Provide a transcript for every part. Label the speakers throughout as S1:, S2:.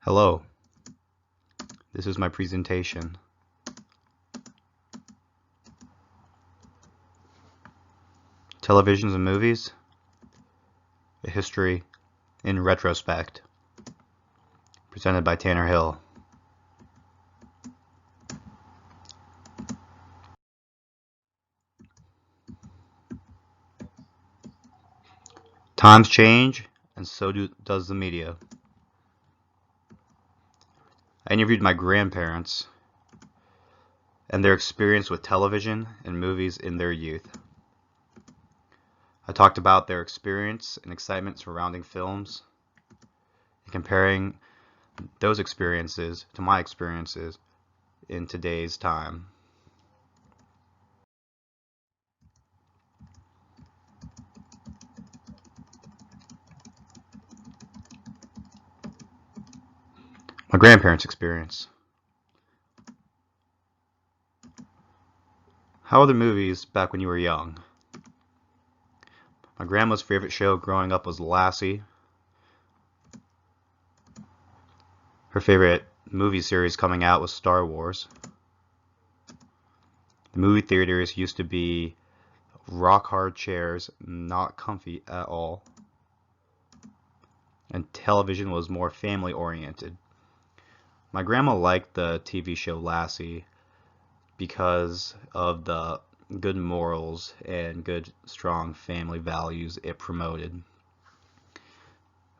S1: Hello, this is my presentation. Televisions and Movies, a History in Retrospect, presented by Tanner Hill. Times change, and so does the media. I interviewed my grandparents and their experience with television and movies in their youth. I talked about their experience and excitement surrounding films, and comparing those experiences to my experiences in today's time. My grandparents' experience. How were the movies back when you were young? My grandma's favorite show growing up was Lassie. Her favorite movie series coming out was Star Wars. The movie theaters used to be rock hard chairs, not comfy at all. And television was more family oriented. My grandma liked the TV show Lassie because of the good morals and good strong family values it promoted.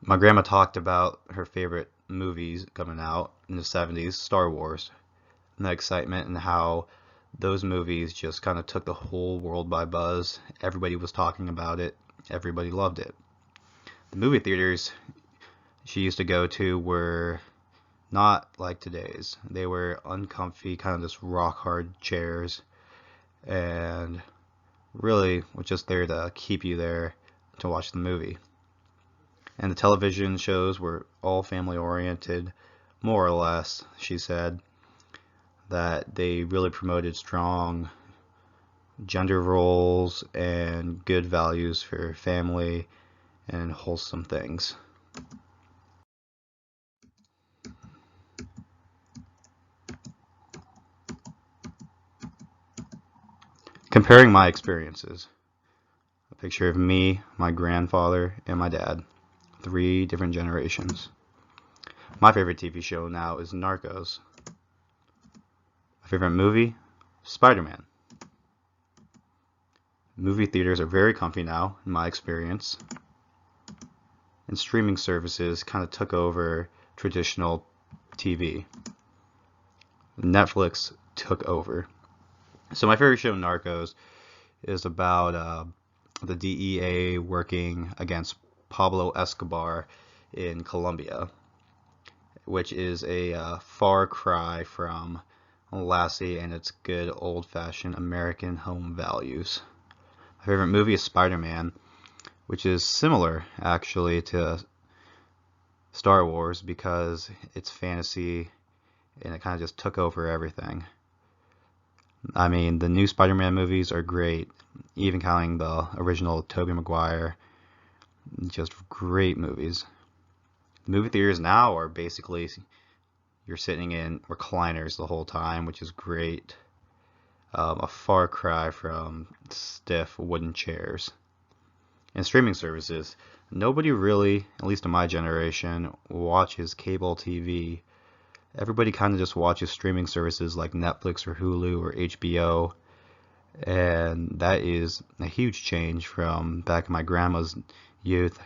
S1: My grandma talked about her favorite movies coming out in the 70s, Star Wars, and the excitement and how those movies just kind of took the whole world by buzz. Everybody was talking about it. Everybody loved it. The movie theaters she used to go to were not like today's. They were uncomfy, kind of just rock hard chairs, and really were just there to keep you there to watch the movie. And the television shows were all family oriented, more or less, she said, that they really promoted strong gender roles and good values for family and wholesome things. Comparing my experiences. A picture of me, my grandfather, and my dad. 3 different generations. My favorite TV show now is Narcos. My favorite movie? Spider-Man. Movie theaters are very comfy now, in my experience. And streaming services kind of took over traditional TV. Netflix took over. So my favorite show, Narcos, is about the DEA working against Pablo Escobar in Colombia, which is a far cry from Lassie and its good old-fashioned American home values. My favorite movie is Spider-Man, which is similar actually to Star Wars because it's fantasy and it kind of just took over everything. I mean, the new Spider-Man movies are great, even counting the original Tobey Maguire. Just great movies. The movie theaters now are basically you're sitting in recliners the whole time, which is great. A far cry from stiff wooden chairs. And streaming services. Nobody really, at least in my generation, watches cable TV. Everybody kind of just watches streaming services like Netflix or Hulu or HBO, and that is a huge change from back in my grandma's youth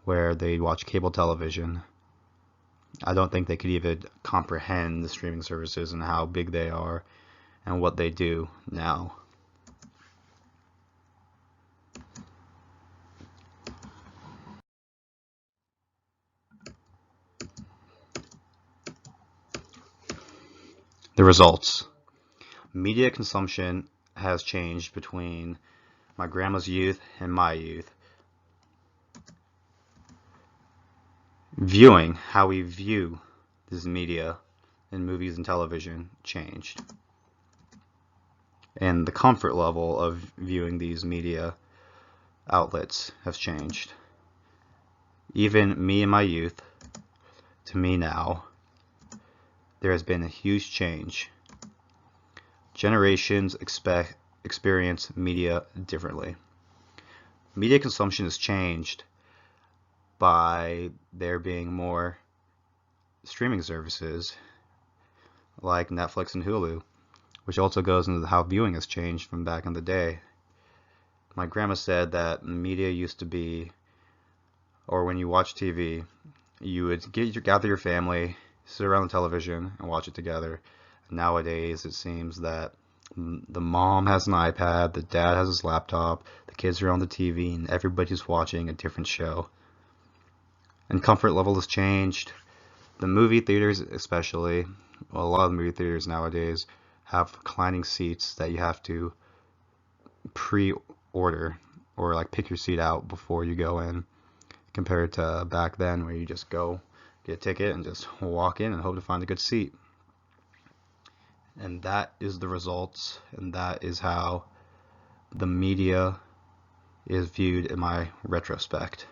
S1: where they'd watch cable television. I don't think they could even comprehend the streaming services and how big they are and what they do now. The results. Media consumption has changed between my grandma's youth and my youth. Viewing, how we view this media in movies and television changed. And the comfort level of viewing these media outlets has changed. Even me in my youth to me now, there has been a huge change. Generations experience media differently. Media consumption has changed by there being more streaming services like Netflix and Hulu, which also goes into how viewing has changed from back in the day. My grandma said that media used to be, or when you watch TV, you would gather your family, sit around the television, and watch it together. Nowadays, it seems that the mom has an iPad, the dad has his laptop, the kids are on the TV, and everybody's watching a different show. And comfort level has changed. The movie theaters, especially, well, a lot of the movie theaters nowadays have reclining seats that you have to pre-order or like pick your seat out before you go in, compared to back then where you just go get a ticket and just walk in and hope to find a good seat. And that is the results, and that is how the media is viewed in my retrospect.